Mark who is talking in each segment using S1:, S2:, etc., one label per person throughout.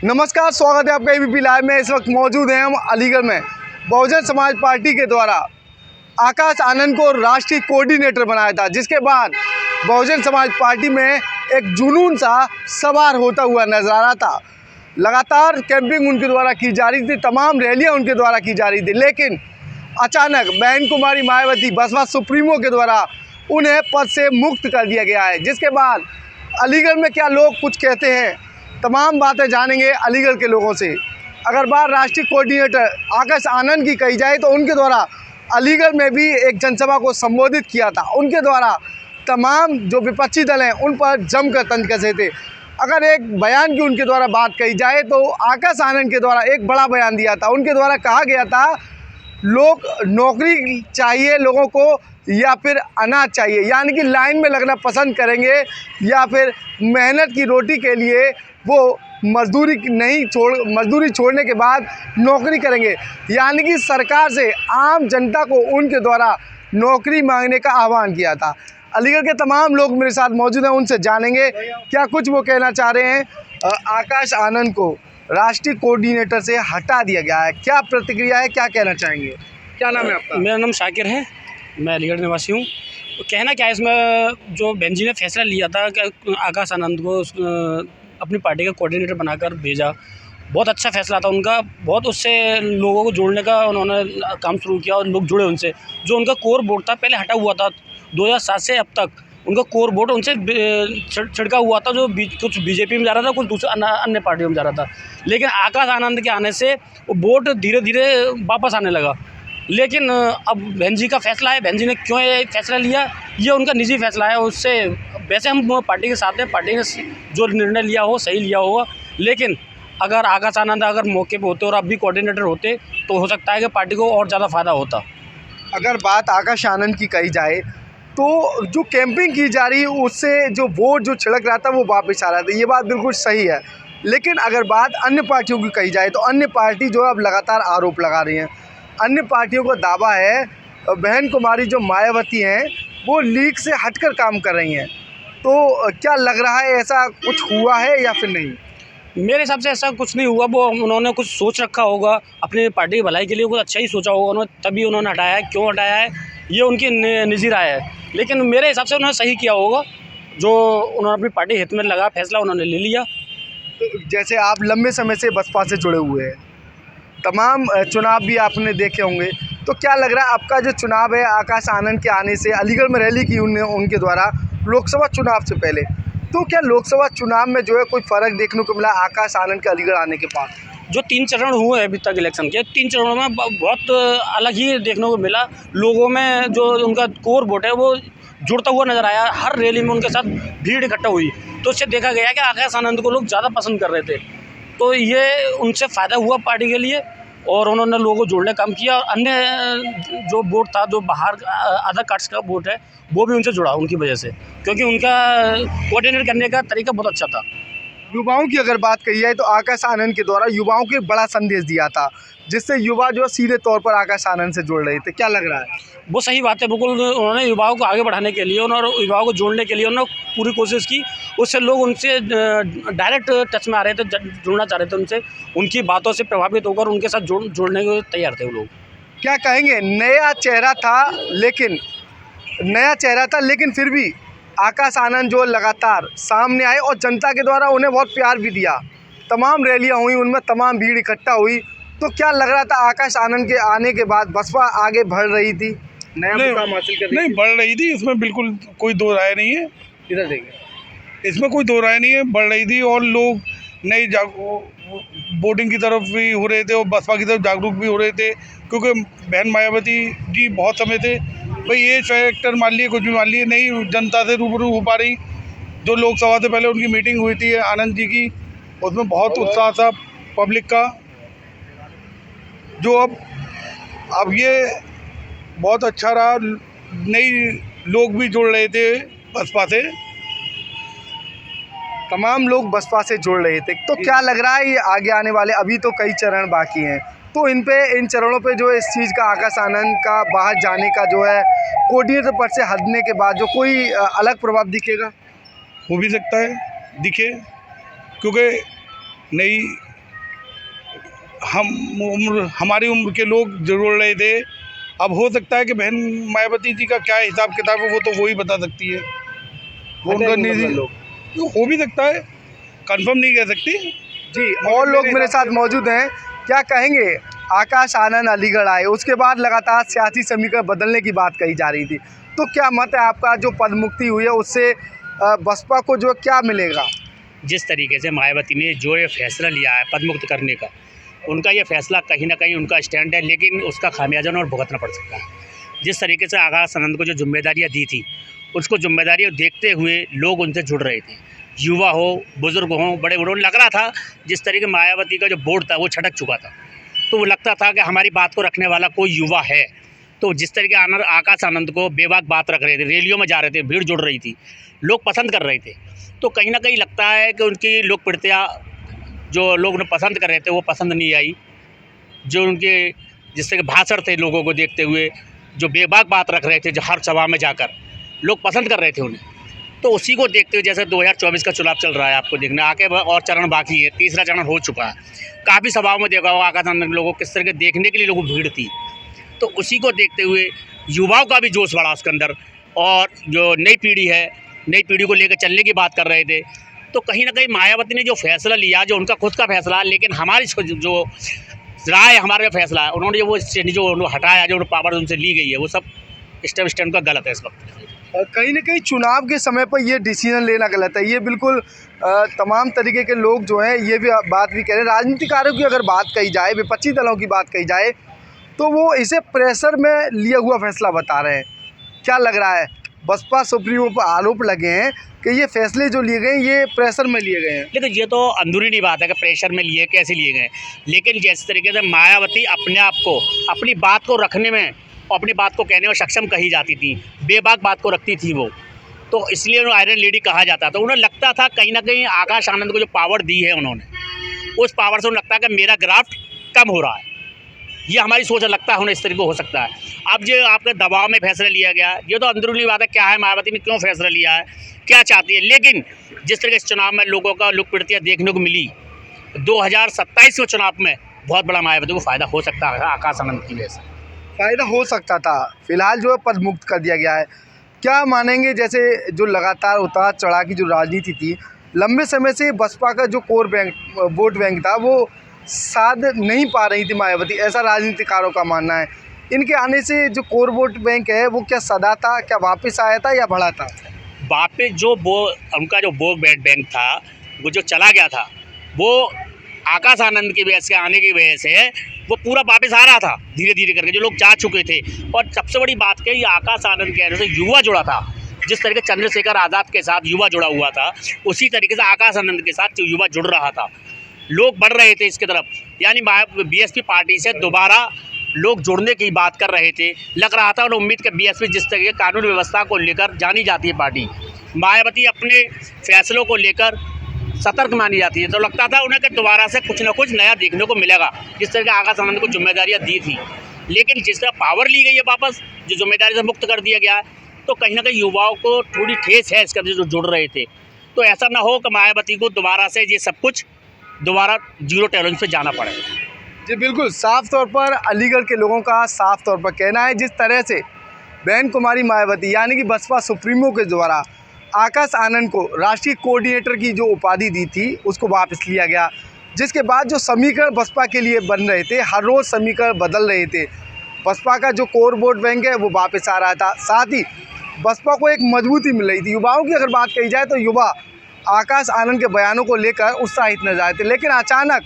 S1: नमस्कार, स्वागत है आपका एबीपी लाइव में। इस वक्त मौजूद हैं हम अलीगढ़ में। बहुजन समाज पार्टी के द्वारा आकाश आनंद को राष्ट्रीय कोऑर्डिनेटर बनाया था, जिसके बाद बहुजन समाज पार्टी में एक जुनून सा सवार होता हुआ नजर आ रहा था। लगातार कैंपिंग उनके द्वारा की जा रही थी, तमाम रैलियां उनके द्वारा की जा रही थी, लेकिन अचानक बहन कुमारी मायावती बसपा सुप्रीमो के द्वारा उन्हें पद से मुक्त कर दिया गया है। जिसके बाद अलीगढ़ में क्या लोग कुछ कहते हैं, तमाम बातें जानेंगे अलीगढ़ के लोगों से। अगर बात राष्ट्रीय कोऑर्डिनेटर आकाश आनंद की कही जाए तो उनके द्वारा अलीगढ़ में भी एक जनसभा को संबोधित किया था। उनके द्वारा तमाम जो विपक्षी दल हैं उन पर जमकर तंज कसे थे। अगर एक बयान की उनके द्वारा बात कही जाए तो आकाश आनंद के द्वारा एक बड़ा बयान दिया था। उनके द्वारा कहा गया था, लोग नौकरी चाहिए लोगों को या फिर अनाज चाहिए, यानी कि लाइन में लगना पसंद करेंगे या फिर मेहनत की रोटी के लिए वो मजदूरी छोड़ने के बाद नौकरी करेंगे। यानी कि सरकार से आम जनता को उनके द्वारा नौकरी मांगने का आह्वान किया था। अलीगढ़ के तमाम लोग मेरे साथ मौजूद हैं, उनसे जानेंगे क्या कुछ वो कहना चाह रहे हैं। आकाश आनंद को राष्ट्रीय कोऑर्डिनेटर से हटा दिया गया है, क्या प्रतिक्रिया है, क्या कहना चाहेंगे? क्या नाम है आपका?
S2: मेरा नाम शाकिर है, मैं अलीगढ़ निवासी हूँ। तो कहना क्या है, इसमें जो बहन जी ने फैसला लिया था कि आकाश आनंद को अपनी पार्टी का कोऑर्डिनेटर बनाकर भेजा, बहुत अच्छा फैसला था उनका। बहुत उससे लोगों को जोड़ने का उन्होंने काम शुरू किया और लोग जुड़े उनसे। जो उनका कोर वोट था पहले हटा हुआ था, 2007 से अब तक उनका कोर वोट उनसे छिड़का हुआ था, जो कुछ बीजेपी में जा रहा था, कुछ दूसरे अन्य पार्टियों में जा रहा था। लेकिन आकाश आनंद के आने से वो वोट धीरे धीरे वापस आने लगा। लेकिन अब बहन जी का फैसला है, बहन जी ने क्यों ये फैसला लिया, ये उनका निजी फैसला है। उससे वैसे हम पार्टी के साथ हैं, पार्टी ने जो निर्णय लिया हो सही लिया होगा। लेकिन अगर आकाश आनंद अगर मौके पे होते और अब भी कोऑर्डिनेटर होते तो हो सकता है कि पार्टी को और ज़्यादा फ़ायदा होता।
S1: अगर बात आकाश आनंद की कही जाए तो जो कैंपिंग की जा रही है उससे जो वोट जो छिड़क रहा था वो वापस आ रहा था, ये बात बिल्कुल सही है। लेकिन अगर बात अन्य पार्टियों की कही जाए तो अन्य पार्टी जो है अब लगातार आरोप लगा रही हैं। अन्य पार्टियों का दावा है बहन कुमारी जो मायावती हैं वो लीग से हटकर काम कर रही हैं। तो क्या लग रहा है, ऐसा कुछ हुआ है या फिर नहीं?
S2: मेरे हिसाब से ऐसा कुछ नहीं हुआ। वो उन्होंने कुछ सोच रखा होगा अपनी पार्टी की भलाई के लिए, कुछ अच्छा ही सोचा होगा उन्होंने, तभी उन्होंने हटाया है। क्यों हटाया है ये उनकी निजी राय है, लेकिन मेरे हिसाब से उन्होंने सही किया होगा। जो उन्होंने अपनी पार्टी हित में लगा फैसला उन्होंने ले लिया।
S1: तो जैसे आप लंबे समय से बसपा से जुड़े हुए हैं, तमाम चुनाव भी आपने देखे होंगे, तो क्या लग रहा है आपका जो चुनाव है आकाश आनंद के आने से, अलीगढ़ में रैली की उनके द्वारा लोकसभा चुनाव से पहले, तो क्या लोकसभा चुनाव में जो है कोई फ़र्क देखने को मिला आकाश आनंद के अलीगढ़ आने के बाद?
S2: जो 3 चरण हुए हैं अभी तक इलेक्शन के, 3 चरणों में बहुत अलग ही देखने को मिला। लोगों में जो उनका कोर वोट है वो जुड़ता हुआ नज़र आया। हर रैली में उनके साथ भीड़ इकट्ठा हुई, तो उससे देखा गया कि आकाश आनंद को लोग ज़्यादा पसंद कर रहे थे। तो ये उनसे फ़ायदा हुआ पार्टी के लिए और उन्होंने लोगों को जोड़ने का काम किया। और अन्य जो वोट था, जो बाहर अदर कास्ट का वोट है, वो भी उनसे जुड़ा उनकी वजह से, क्योंकि उनका कोऑर्डिनेट करने का तरीका बहुत अच्छा था।
S1: युवाओं की अगर बात कही जाए तो आकाश आनंद के द्वारा युवाओं को एक बड़ा संदेश दिया था, जिससे युवा जो सीधे तौर पर आकाश आनंद से जुड़ रहे थे। क्या लग रहा है?
S2: वो सही बात है, बिल्कुल। उन्होंने युवाओं को आगे बढ़ाने के लिए, उन्होंने युवाओं को जोड़ने के लिए उन्होंने पूरी कोशिश की। उससे लोग उनसे डायरेक्ट टच में आ रहे थे, जुड़ना चाह रहे थे उनसे। उनकी बातों से प्रभावित होकर उनके साथ जुड़ने को तैयार थे वो लोग।
S1: क्या कहेंगे, नया चेहरा था लेकिन फिर भी आकाश आनंद जो लगातार सामने आए और जनता के द्वारा उन्हें बहुत प्यार भी दिया। तमाम रैलियां हुई, उनमें तमाम भीड़ इकट्ठा हुई, तो क्या लग रहा था आकाश आनंद के आने के बाद बसपा आगे बढ़ रही थी, नया मुकाम हासिल कर रही थी?
S3: नहीं, बढ़ रही थी, इसमें बिल्कुल कोई दो राय नहीं है।
S1: इधर देखिए,
S3: इसमें कोई दो राय नहीं है, बढ़ रही थी और लोग नई वोटिंग की तरफ भी हो रहे थे और बसपा की तरफ जागरूक भी हो रहे थे। क्योंकि बहन मायावती जी बहुत समय थे भाई, ये फैक्टर मान लिए, कुछ भी मान लिए, नहीं जनता से रूबरू हो पा रही। जो लोकसभा से पहले उनकी मीटिंग हुई थी आनंद जी की, उसमें बहुत उत्साह था पब्लिक का। जो अब ये बहुत अच्छा रहा, नई लोग भी जुड़ रहे थे बसपा से,
S1: तमाम लोग बसपा से जुड़ रहे थे। तो क्या लग रहा है ये आगे आने वाले, अभी तो कई चरण बाकी हैं, तो इन चरणों पे जो इस चीज़ का आकाश आनंद का बाहर जाने का जो है कोऑर्डिनेटर पद से हटने के बाद जो कोई अलग प्रभाव दिखेगा?
S3: हो भी सकता है दिखे, क्योंकि नई हमारी उम्र के लोग जुड़ रहे थे। अब हो सकता है कि बहन मायावती जी का क्या हिसाब किताब है वो तो वो ही बता सकती है, वो उनका निजी हो भी सकता है, कंफर्म नहीं कह सकती
S1: जी। और लोग मेरे साथ मौजूद हैं, क्या कहेंगे? आकाश आनंद अलीगढ़ आए, उसके बाद लगातार सियासी समीकरण बदलने की बात कही जा रही थी, तो क्या मत है आपका? जो पदमुक्ति हुई है उससे बसपा को जो क्या मिलेगा?
S2: जिस तरीके से मायावती ने जो ये फैसला लिया है पदमुक्त करने का, उनका ये फैसला कहीं ना कहीं उनका स्टैंड है, लेकिन उसका खामियाजा उन्हें भुगतना पड़ सकता है। जिस तरीके से आकाश आनंद को जो जिम्मेदारियां दी थी, उसको जिम्मेदारियां देखते हुए लोग उनसे जुड़ रहे थे, युवा हो, बुज़ुर्ग हो, बड़े बूढ़ों। लग रहा था जिस तरीके मायावती का जो बोर्ड था वो छटक चुका था, तो वो लगता था कि हमारी बात को रखने वाला कोई युवा है। तो जिस तरीके आकाश आनंद को बेबाक बात रख रहे थे, रैलियों में जा रहे थे, भीड़ जुड़ रही थी, लोग पसंद कर रहे थे, तो कहीं ना कहीं लगता है कि उनकी लोकप्रियता जो लोग उन्हें पसंद कर रहे थे वो पसंद नहीं आई। जो उनके जिस तरह के भाषण थे लोगों को देखते हुए, जो बेबाक बात रख रहे थे, जो हर सभा में जाकर लोग पसंद कर रहे थे उन्हें, तो उसी को देखते हुए जैसे 2024 का चुनाव चल रहा है, आपको देखना आगे और चरण बाकी है, तीसरा चरण हो चुका है। काफ़ी सभाओं में देखा होगा आकाश आनंद लोगों को किस तरह के देखने के लिए लोगों भीड़ थी, तो उसी को देखते हुए युवाओं का भी जोश बढ़ा उसके अंदर, और जो नई पीढ़ी है, नई पीढ़ी को लेकर चलने की बात कर रहे थे। तो कहीं ना कहीं मायावती ने जो फैसला लिया, जो उनका खुद का फैसला, लेकिन हमारी जो राय, हमारा फैसला है, उन्होंने जो हटाया, जो पावर उनसे ली गई है, वो सब स्टैंड का गलत है इस वक्त।
S1: कहीं ना कहीं चुनाव के समय पर ये डिसीजन लेना गलत है, ये बिल्कुल तमाम तरीके के लोग जो हैं ये भी बात भी कह रहे हैं। राजनीतिकारों की अगर बात कही जाए, विपक्षी दलों की बात कही जाए, तो वो इसे प्रेशर में लिया हुआ फैसला बता रहे हैं। क्या लग रहा है? बसपा सुप्रीमो पर आरोप लगे हैं कि ये फैसले जो लिए गए ये प्रेशर में लिए गए हैं।
S2: लेकिन ये तो अंदरूनी बात है कि प्रेशर में लिए कैसे लिए गए, लेकिन जिस तरीके से मायावती अपने आप को, अपनी बात को रखने में, अपनी बात को कहने में सक्षम कही जाती थी, बेबाक बात को रखती थी वो, तो इसलिए उन्हें आयरन लेडी कहा जाता था। उन्हें लगता था कहीं ना कहीं आकाश आनंद को जो पावर दी है उन्होंने, उस पावर से उन्हें लगता है कि मेरा ग्राफ्ट कम हो रहा है, ये हमारी सोच लगता है उन्हें इस तरीके हो सकता है। अब जो आपके दबाव में फैसला लिया गया, ये तो अंदरूनी बात है, क्या है मायावती ने क्यों फैसला लिया है, क्या चाहती है। लेकिन जिस तरह के इस चुनाव में लोगों का लोकप्रियता देखने को मिली, 2027 के चुनाव में बहुत बड़ा मायावती को फ़ायदा हो सकता है आकाश आनंद की वजह से।
S1: फ़ायदा हो सकता था, फिलहाल जो है पद मुक्त कर दिया गया है। क्या मानेंगे, जैसे जो लगातार उतार चढ़ाव की जो राजनीति थी, लंबे समय से बसपा का जो कोर बैंक वोट बैंक था वो साध नहीं पा रही थी मायावती, ऐसा राजनीतिकारों का मानना है। इनके आने से जो कोर वोट बैंक है वो क्या सदा था, क्या वापस आया था या बढ़ा था?
S2: वापस जो उनका जो वोट बैंक था वो जो चला गया था, वो आकाश आनंद की वजह से, आने की वजह से वो पूरा वापस आ रहा था धीरे धीरे करके, जो लोग जा चुके थे। और सबसे बड़ी बात क्या, ये आकाश आनंद के आने से युवा जुड़ा था। जिस तरीके चंद्रशेखर आज़ाद के साथ युवा जुड़ा हुआ था, उसी तरीके से आकाश आनंद के साथ युवा जुड़ रहा था, लोग बढ़ रहे थे इसकी तरफ। यानी बीएसपी पार्टी से दोबारा लोग जुड़ने की बात कर रहे थे। लग रहा था उन्हें उम्मीद कि बीएसपी जिस तरीके कानून व्यवस्था को लेकर जानी जाती है पार्टी, मायावती अपने फैसलों को लेकर सतर्क मानी जाती है, तो लगता था उन्हें कि दोबारा से कुछ ना कुछ नया देखने को मिलेगा। जिस तरह के आकाश आनंद को जिम्मेदारियां दी थी, लेकिन जिस तरह पावर ली गई है वापस, जो जिम्मेदारी से मुक्त कर दिया गया है, तो कहीं ना कहीं युवाओं को थोड़ी ठेस है इसका, जो जुड़ रहे थे। तो ऐसा ना हो कि मायावती को दोबारा से ये सब कुछ दोबारा जीरो टॉलरेंस पे जाना पड़े।
S1: जी बिल्कुल, साफ तौर पर अलीगढ़ के लोगों का साफ तौर पर कहना है, जिस तरह से बहन कुमारी मायावती यानी कि बसपा सुप्रीमो के द्वारा आकाश आनंद को राष्ट्रीय कोऑर्डिनेटर की जो उपाधि दी थी उसको वापस लिया गया, जिसके बाद जो समीकरण बसपा के लिए बन रहे थे, हर रोज़ समीकरण बदल रहे थे, बसपा का जो कोर वोट बैंक है वो वापस आ रहा था, साथ ही बसपा को एक मजबूती मिल रही थी। युवाओं की अगर बात कही जाए तो युवा आकाश आनंद के बयानों को लेकर उत्साहित नजर आए थे, लेकिन अचानक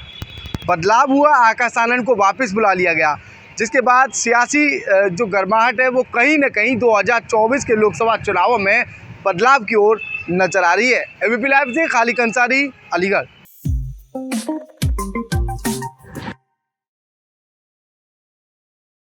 S1: बदलाव हुआ, आकाश आनंद को वापस बुला लिया गया, जिसके बाद सियासी जो गर्माहट है वो कहीं ना कहीं 2024 के लोकसभा चुनावों में बदलाव की ओर नजर आ रही है। एबीपी लाइव से खालिद अंसारी, अलीगढ़।